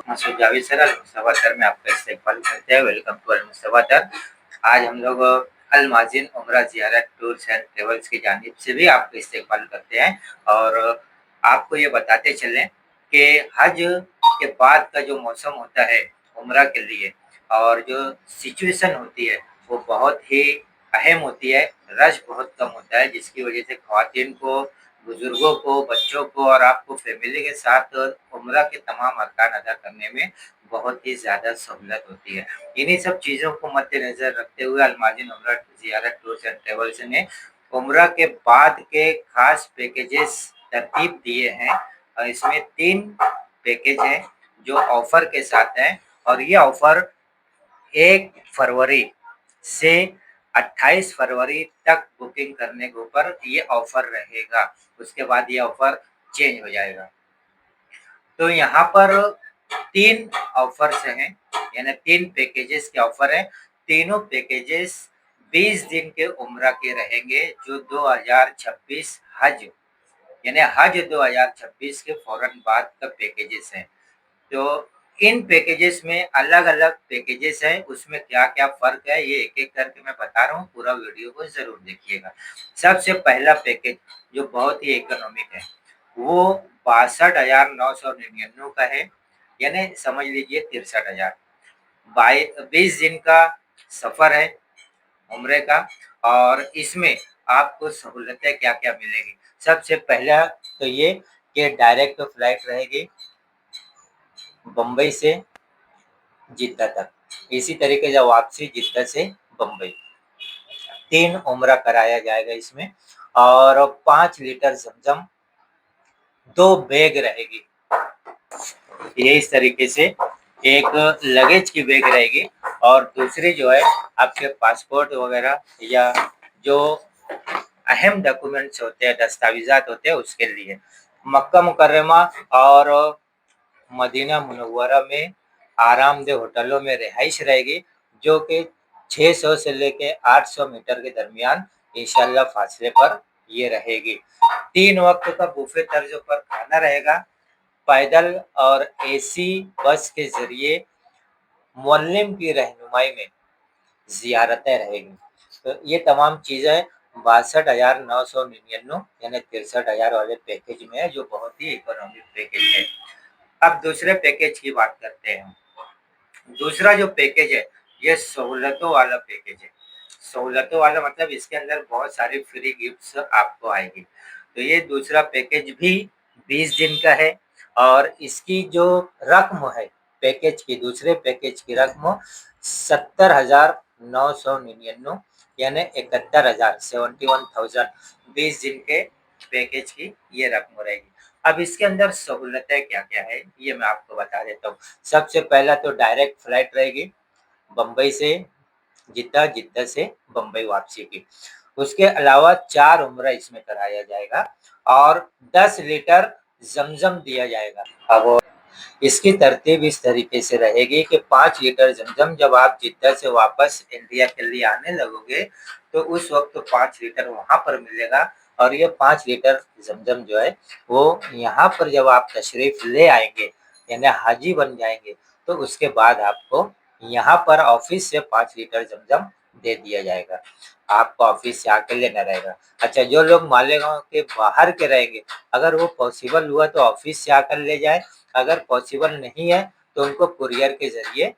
Masood Javed sir Al-Mustafa sir में आपका इस्तकबाल करते हैं। Welcome to Al-Mustafa sir. आज हम लोग अल-माज़िन उम्रा ज़ियारत टूर्स एंड ट्रैवल्स की जानिब से भी आपका इस्तकबाल करते हैं और आपको ये बताते चलें कि हज के बाद का जो मौसम होता है उम्रा के लिए और जो सिचुएशन होती है वो बहुत ही अहम होती है। रश बहुत कम होता है जिसकी वजह से ख़वातीन को, बुजुर्गों को, बच्चों को और आपको फैमिली के साथ उम्रा के तमाम अरकान अदा करने में बहुत ही ज़्यादा सहूलत होती है। इन्हीं सब चीज़ों को मद्देनज़र रखते हुए अल-माज़िन उम्रा ज़ियारत टूर्स एंड ट्रैवल्स ने उम्रा के बाद के ख़ास पैकेजेस तरतीब दिए हैं और इसमें 3 पैकेज हैं जो ऑफ़र के साथ हैं और ये ऑफ़र 1 फरवरी से 28 फरवरी तक बुकिंग करने के ऊपर ये ऑफ़र रहेगा। उसके बाद ये ऑफ़र चेंज हो जाएगा। तो यहाँ पर 3 ऑफ़र्स हैं, यानी 3 पैकेजेस के ऑफ़र हैं। तीनों पैकेजेस 20 दिन के उम्रा के रहेंगे जो 2026 हज यानी हज 2026 के फ़ौरन बाद का पैकेजेस हैं। तो इन पैकेजेस में अलग-अलग पैकेजेस हैं, उसमें क्या-क्या फ़र्क है ये एक-एक करके मैं बता रहा हूँ, पूरा वीडियो को ज़रूर देखिएगा। सबसे पहला पैकेज जो बहुत ही इकोनॉमिक है, वो 62,999 का है, यानी समझ लीजिए 63,000। 20 दिन का सफ़र है उम्रे का और इसमें आपको सहूलतें क्या-क्या मिलेगी। सबसे पहला तो ये कि डायरेक्ट फ्लाइट रहेगी बम्बई से जिद्दा तक। इसी तरीके से वापसी जिद्दा से बम्बई। 3 उम्रा कराया जाएगा इसमें और 5 लीटर ज़मज़म, 2 बैग रहेगी। ये इस तरीके से एक लगेज की बैग रहेगी और दूसरी जो है आपके पासपोर्ट वगैरह या जो अहम डॉक्यूमेंट्स होते हैं, दस्तावेज़ात होते हैं उसके लिए। मक्का मुकर्रमा और मदीना मुनव्वरा में आरामदेह होटलों में रिहाइश रहेगी जो कि 600 से लेके 800 मीटर के दरमियान इंशाअल्लाह फासले पर ये रहेगी। 3 वक्त का बुफे तर्ज पर खाना रहेगा। पैदल और एसी बस के ज़रिए मुअल्लिम की रहनुमाई में ज़ियारतें रहेंगी। तो ये तमाम चीज़ें 62,999 यानी 63,000 वाले पैकेज में है जो बहुत ही इकोनॉमिक पैकेज है। अब दूसरे पैकेज की बात करते हैं। दूसरा जो पैकेज है ये सहूलतों वाला पैकेज है। सहूलतों वाला मतलब इसके अंदर बहुत सारी फ्री गिफ्ट्स आपको आएगी। तो ये दूसरा पैकेज भी 20 दिन का है और इसकी जो रक़्म है पैकेज की, दूसरे पैकेज की रक़्म 70,999 यानी 71,000 71,000 20 दिन के पैकेज की ये रक़्म रहेगी। अब इसके अंदर सहूलतें क्या-क्या है ये मैं आपको बता देता हूँ। सबसे पहला तो डायरेक्ट फ्लाइट रहेगी बम्बई से जिद्दा, जिद्दा से बम्बई वापसी की। उसके अलावा 4 उम्रा इसमें कराया जाएगा और 10 लीटर ज़मज़म दिया जाएगा। अब इसकी तरतीब इस तरीके से रहेगी कि 5 लीटर ज़मज़म जब आप जिद्दा से वापस इंडिया के लिए आने लगोगे, तो उस वक़्त 5 लीटर वहाँ पर मिलेगा और ये 5 लीटर ज़मज़म जो है, वो यहाँ पर जब आप तशरीफ़ ले आएँगे, यानी हाजी बन जाएँगे, तो उसके बाद आपको यहाँ पर ऑफ़िस से 5 लीटर ज़मज़म दे दिया जाएगा। आपको ऑफ़िस से आके लेना रहेगा। अच्छा, जो लोग मालेगाँव के बाहर के रहेंगे, अगर वो पॉसिबल हुआ तो ऑफ़िस से आकर ले जाएँ, अगर पॉसिबल नहीं है तो उनको कुरियर के ज़रिए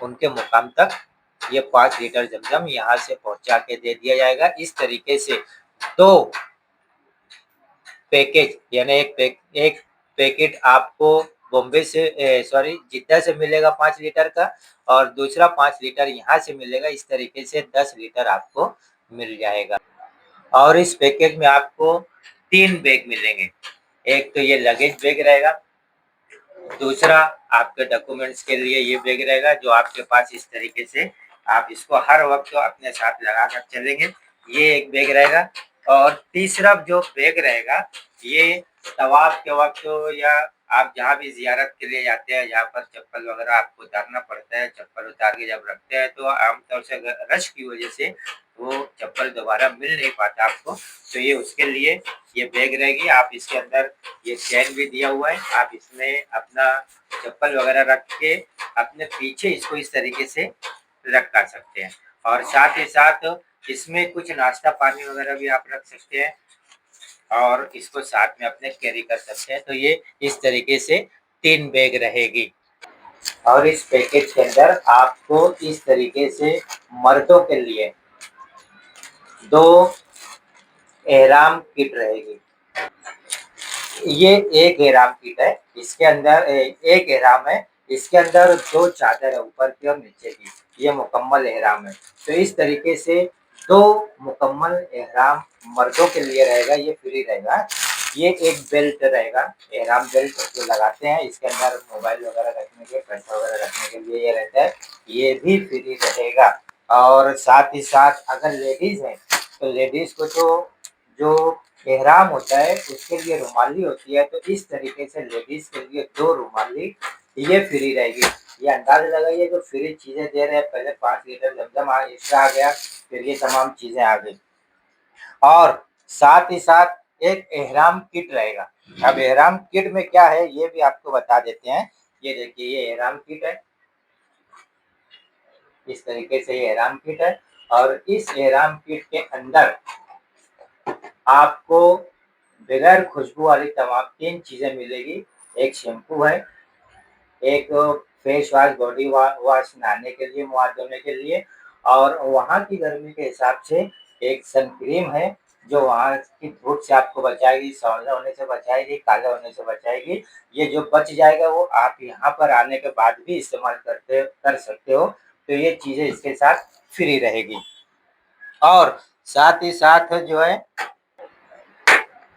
उनके मुकाम तक ये 5 लीटर ज़मज़म यहाँ से पहुँचा के दे दिया जाएगा। इस तरीके से 2 पैकेज यानी एक पैकेट आपको बॉम्बे से जिद्दा से मिलेगा 5 लीटर का और दूसरा 5 लीटर यहाँ से मिलेगा। इस तरीके से 10 लीटर आपको मिल जाएगा और इस पैकेज में आपको 3 बैग मिलेंगे। एक तो ये लगेज बैग रहेगा, दूसरा आपके डॉक्यूमेंट्स के लिए ये बैग रहेगा जो आपके पास इस तरीके से आप इसको हर वक्त अपने साथ लगा कर चलेंगे, ये एक बैग रहेगा और तीसरा जो बैग रहेगा ये तवाफ के वक्त या आप जहाँ भी ज़ियारत के लिए जाते हैं, जहाँ पर चप्पल वगैरह आपको उतारना पड़ता है, चप्पल उतार के जब रखते हैं तो आमतौर से रश की वजह से वो चप्पल दोबारा मिल नहीं पाता आपको, तो ये उसके लिए ये बैग रहेगी। आप इसके अंदर ये चैन भी दिया हुआ है, आप इसमें अपना चप्पल वगैरह रख के अपने पीछे इसको इस तरीके से रख कर सकते हैं, और साथ ही साथ इसमें कुछ नाश्ता पानी वगैरह भी आप रख सकते हैं और इसको साथ में अपने कैरी कर सकते हैं। तो ये इस तरीके से 3 बैग रहेगी, और इस पैकेज के अंदर आपको इस तरीके से मर्दों के लिए 2 एहराम किट रहेगी। ये एक एहराम किट है, इसके अंदर एक एहराम है, इसके अंदर 2 चादर है ऊपर की और नीचे की, ये मुकम्मल एहराम है। तो इस तरीके से 2 मुकम्मल एहराम मर्दों के लिए रहेगा, ये फ्री रहेगा। ये एक बेल्ट रहेगा, एहराम बेल्ट जो लगाते हैं, इसके अंदर मोबाइल वगैरह रखने के, पैसा वगैरह रखने के लिए ये रहता है, ये भी फ्री रहेगा। और साथ ही साथ अगर लेडीज़ हैं, तो लेडीज़ को तो जो एहराम होता है उसके लिए रुमाली होती है, तो इस तरीके से लेडीज के लिए 2 रुमाली ये फ्री रहेगी। ये अंदाजा लगाइए जो फ्री चीजें दे रहे हैं, पहले 5 लीटर जमजम एक्स्ट्रा आ गया, फिर ये तमाम चीजें आ गई, और साथ ही साथ एक एहराम किट रहेगा। अब एहराम किट में क्या है ये भी आपको बता देते हैं। ये देखिए, ये एहराम किट है, इस तरीके से ये एहराम किट है, और इस एहराम किट के अंदर आपको बगैर खुशबू वाली तमाम 3 चीज़ें मिलेगी। एक शैम्पू है, एक फेस वॉश, बॉडी वॉश नहाने के लिए, मुँह हाथ धोने के लिए, और वहाँ की गर्मी के हिसाब से एक सन क्रीम है, जो वहाँ की धूप से आपको बचाएगी, सांवला होने से बचाएगी, काला होने से बचाएगी। ये जो बच जाएगा वो आप यहाँ पर आने के बाद भी इस्तेमाल कर सकते हो। तो ये चीज़ें इसके साथ फ्री रहेगी, और साथ ही साथ जो है,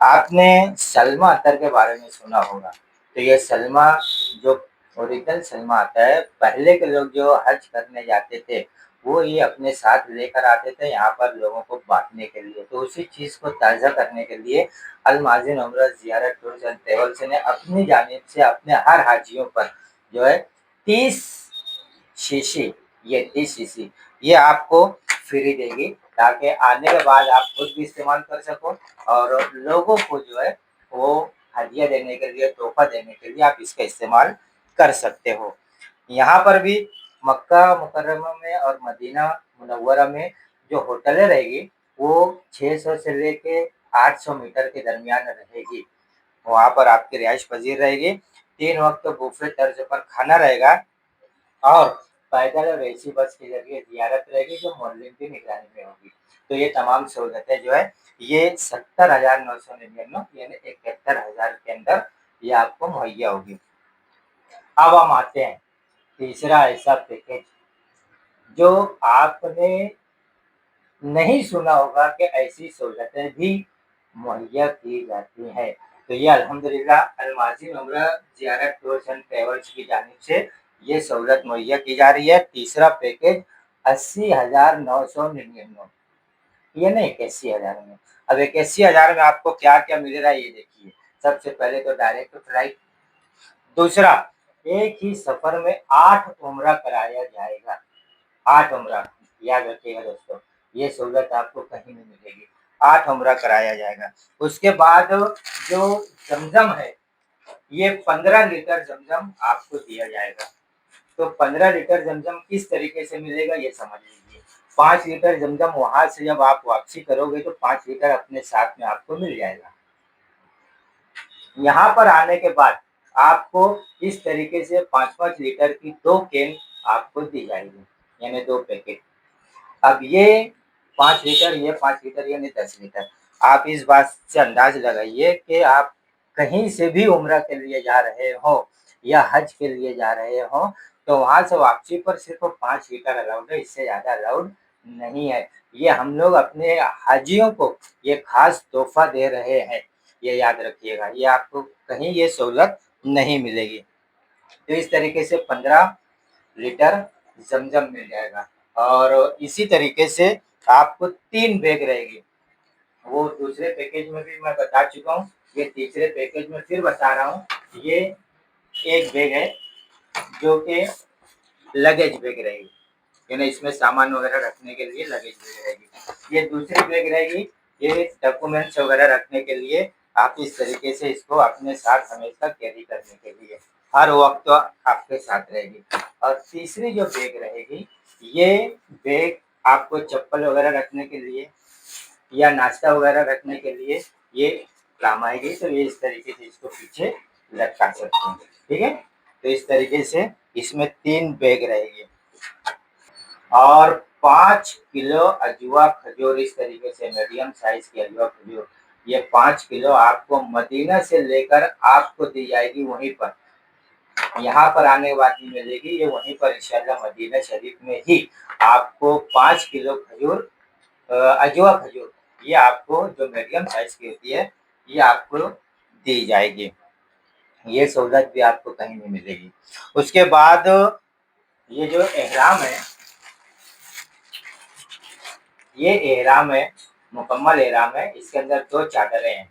आपने सलमा अतर के बारे में सुना होगा। तो ये सलमा जो ओरिजिनल सलमा आता है, पहले के लोग जो हज करने जाते थे, वो ये अपने साथ लेकर आते थे यहाँ पर लोगों को बाँटने के लिए। तो उसी चीज़ को ताज़ा करने के लिए अल माज़िन उम्रा ज़ियारत टूर्स एंड ट्रैवल्स ने अपनी जानिब से अपने हर हाजियों पर जो है 30 शीशी, ये 30 शीशी ये आपको फ्री देगी, ताकि आने के बाद आप खुद भी इस्तेमाल कर सको, और लोगों को जो है वो हदिया देने के लिए, तोहफ़ा देने के लिए आप इसका इस्तेमाल कर सकते हो। यहाँ पर भी मक्का मुकर्रमा में और मदीना मुनव्वरा में जो होटलें रहेगी, वो 600 से लेके 800 मीटर के दरमियान रहेगी। वहाँ पर आपकी रिहाइश पज़ीर रहेगी, 3 वक़्त बुफ़े तर्ज पर खाना रहेगा, और पैदल और एसी बस के ज़रिए ज़ियारत रहेगी, जो मुअल्लिम की निगरानी में होगी। तो ये तमाम सहूलतें जो है, ये 70,999 यानी 71,000 के अंदर ये आपको मुहैया होगी। अब हम आते हैं तीसरा ऐसा पैकेज, जो आपने नहीं सुना होगा कि ऐसी सहूलतें भी मुहैया की जाती हैं। तो ये अल्हम्दुलिल्लाह अल माज़िन उम्रा ज़ियारत टूर्स एंड ट्रैवल्स की जानिब से ये सहूलत मुहैया की जा रही है। तीसरा पैकेज 80,999, ये नहीं 81,000 में। अब 81,000 में आपको क्या-क्या मिल रहा है ये देखिए। सबसे पहले तो डायरेक्ट फ्लाइट, दूसरा एक ही सफ़र में 8 उम्रा कराया जाएगा, 8 उम्रा, याद रखिएगा दोस्तों, ये सहूलत आपको कहीं नहीं मिलेगी, 8 उम्रा कराया जाएगा। उसके बाद जो ज़मज़म है, ये 15 लीटर ज़मज़म आपको दिया जाएगा। तो 15 लीटर ज़मज़म किस तरीके से मिलेगा ये समझ लीजिए। 5 लीटर ज़मज़म वहाँ से जब आप वापसी करोगे तो 5 लीटर अपने साथ में आपको मिल जाएगा। यहाँ पर आने के बाद आपको इस तरीके से 5-5 लीटर की 2 कैन आपको दी जाएगी, यानी 2 पैकेट। अब ये 5 लीटर, ये 5 लीटर यानी 10 लीटर। आप इस बात से अंदाज़ लगाइए कि आप कहीं से भी उम्रा के लिए जा रहे हो या हज के लिए जा रहे हो, तो वहाँ से वापसी पर सिर्फ़ 5 लीटर अलाउड है, इससे ज़्यादा अलाउड नहीं है। ये हम लोग अपने हाजियों को ये ख़ास तोहफ़ा दे रहे हैं, ये याद रखिएगा। ये आपको कहीं ये सहूलत नहीं मिलेगी। तो इस तरीके से 15 लीटर ज़मज़म मिल जाएगा, और इसी तरीके से आपको 3 बैग रहेगी। वो दूसरे पैकेज में भी मैं बता चुका हूँ, ये तीसरे पैकेज में फिर बता रहा हूँ। ये एक बैग है जो कि लगेज बैग रहेगी। यानी इसमें सामान वगैरह रखने के लिए लगेज बैग रहेगी। ये दूसरी बैग रहेगी, ये डॉक्यूमेंट्स वगैरह रखने के लिए आप इस तरीके से इसको अपने साथ हमेशा कैरी करने के लिए हर वक्त आपके साथ रहेगी। और तीसरी जो बैग रहेगी, ये बैग आपको चप्पल वगैरह रखने के लिए या नाश्ता वगैरह रखने के लिए ये काम आएगी। तो ये इस तरीके से इसको पीछे लटका सकते हैं, ठीक है। तो इस तरीके से इसमें 3 बैग रहेगी और 5 किलो अजवा खजूर, इस तरीके से मीडियम साइज की अजवा खजूर, ये 5 किलो आपको मदीना से लेकर आपको दी जाएगी वहीं पर। यहाँ पर आने के बाद नहीं मिलेगी, ये वहीं पर इंशाल्लाह मदीना शरीफ में ही आपको 5 किलो खजूर, अजवा खजूर, ये आपको जो मीडियम साइज की होती है ये आपको दी जाएगी। ये सहूलत भी आपको कहीं नहीं मिलेगी। उसके बाद ये जो एहराम है, ये एहराम है, मुकम्मल एहराम है। इसके अंदर 2 चादरें हैं,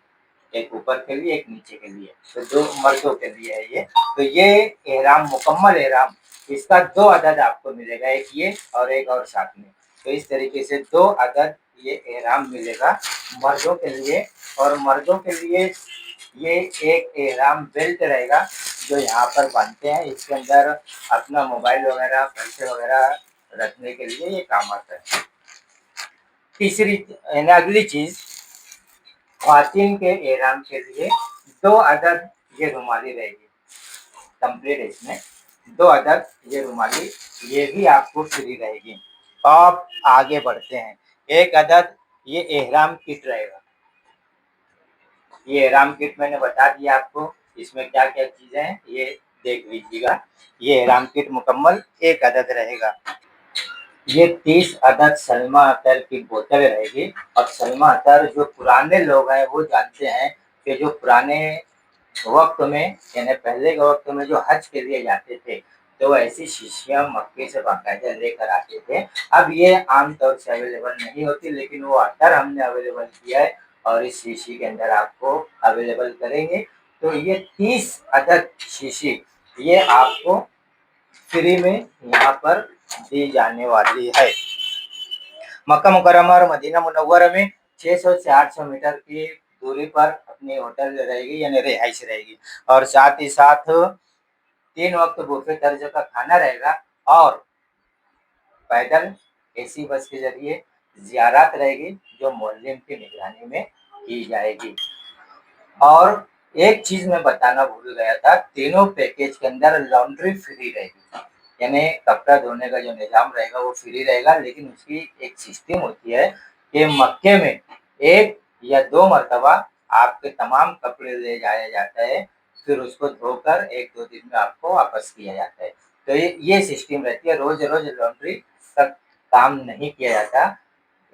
एक ऊपर के लिए एक नीचे के लिए, तो 2 मर्दों के लिए है ये। तो ये एहराम मुकम्मल एहराम, इसका 2 अदद आपको मिलेगा, एक ये और एक और साथ में। तो इस तरीके से 2 अदद ये एहराम मिलेगा मर्दों के लिए। और मर्दों के लिए ये एक एहराम बेल्ट रहेगा जो यहाँ पर बांधते हैं, इसके अंदर अपना मोबाइल वगैरह, पैसे वगैरह रखने के लिए ये काम आता है। तीसरी अगली चीज, ख्वातीन के एहराम के लिए 2 अदद ये रुमाली रहेगी कंप्लीट, इसमें 2 अदद ये रुमाली, ये भी आपको फ्री रहेगी। अब आगे बढ़ते हैं, एक अदद ये एहराम किट रहेगा। ये एहराम किट मैंने बता दिया आपको, इसमें क्या क्या चीजें हैं ये देख लीजिएगा। ये एहराम किट मुकम्मल एक अदद रहेगा। ये 30 अदद सलमा अतर की बोतल रहेगी। और सलमा अतर जो पुराने लोग हैं वो जानते हैं कि जो पुराने वक्त में, यानी पहले के वक्त में जो हज के लिए जाते थे तो ऐसी शीशियां मक्के से बाकायदा लेकर आते थे। अब ये आम तौर से अवेलेबल नहीं होती, लेकिन वो अतर हमने अवेलेबल किया है और इस शीशी के अंदर आपको अवेलेबल करेंगे। तो ये 30 अदद शीशी ये आपको फ्री में यहाँ पर दी जाने वाली है। मक्का मुकर्रमा और मदीना मुनव्वरा में 600 से 800 मीटर की दूरी पर अपनी होटल रहेगी, यानी रिहाइश रहेगी। और साथ ही साथ 3 वक्त बुफे तर्ज का खाना रहेगा और पैदल एसी बस के जरिए जियारत रहेगी जो मुअल्लिम की निगरानी में की जाएगी। और एक चीज मैं बताना भूल गया था, तीनों पैकेज के अंदर लॉन्ड्री फ्री रहेगी, यानी कपड़ा धोने का जो निजाम रहेगा वो फ्री रहेगा। लेकिन उसकी एक सिस्टम होती है कि मक्के में 1 या 2 मरतबा आपके तमाम कपड़े ले जाया जाता है, फिर उसको धोकर 1-2 दिन में आपको वापस किया जाता है। तो ये सिस्टम रहती है, रोज रोज लॉन्ड्री का काम नहीं किया जाता।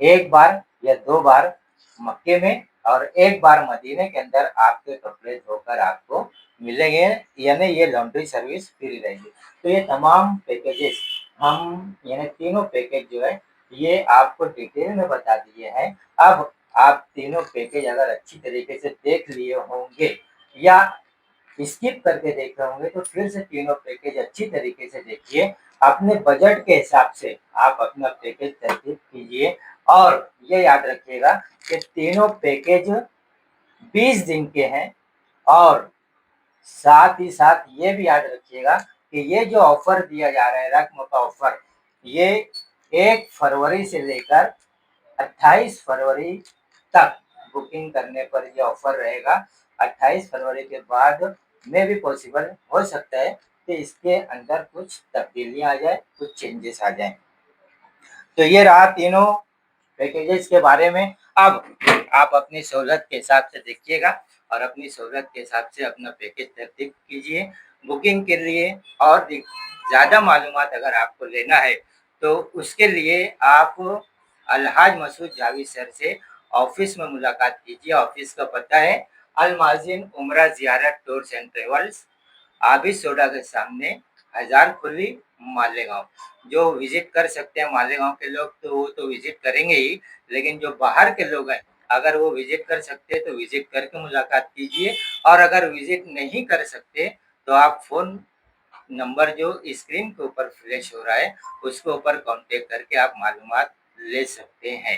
1 बार या 2 बार मक्के में और 1 बार मदीने के अंदर आपके कपड़े धोकर आपको मिलेंगे, यानी ये लॉन्ड्री सर्विस फ्री रहेगी। तो ये तमाम पैकेजेस हम, यानी तीनों पैकेज जो है ये आपको डिटेल में बता दिए हैं। अब आप तीनों पैकेज अगर अच्छी तरीके से देख लिए होंगे या स्किप करके देख रहे होंगे तो फिर से तीनों पैकेज अच्छी तरीके से देखिए, अपने बजट के हिसाब से आप अपना पैकेज तरतीब कीजिए। और ये याद रखिएगा कि तीनों पैकेज 20 दिन के हैं। और साथ ही साथ ये भी याद रखिएगा कि ये जो ऑफर दिया जा रहा है, रकम का ऑफर, ये 1 फरवरी से लेकर 28 फरवरी तक बुकिंग करने पर ये ऑफर रहेगा। 28 फरवरी के बाद में भी पॉसिबल हो सकता है कि इसके अंदर कुछ तब्दीलियां आ जाए, कुछ चेंजेस आ जाए। तो ये रहा तीनों पैकेजेस के बारे में। अब आप अपनी सहूलत के हिसाब से देखिएगा और अपनी सहूलत के हिसाब से अपना पैकेज तरतीब कीजिए बुकिंग के लिए। और ज़्यादा मालूमात अगर आपको लेना है तो उसके लिए आप अलहाज मसूद जावेद सर से ऑफिस में मुलाकात कीजिए। ऑफिस का पता है अल माजिन उमरा ज़ियारत tours and travels, Abid soda के सामने, हजार खुली, मालेगांव। जो विजिट कर सकते हैं मालेगांव के लोग तो वो तो विजिट करेंगे ही, लेकिन जो बाहर के लोग हैं अगर वो विजिट कर सकते हैं तो विजिट करके मुलाकात कीजिए। और अगर विजिट नहीं कर सकते तो आप फ़ोन नंबर जो स्क्रीन के ऊपर फ्लैश हो रहा है उसके ऊपर कांटेक्ट करके आप मालूमात ले सकते हैं।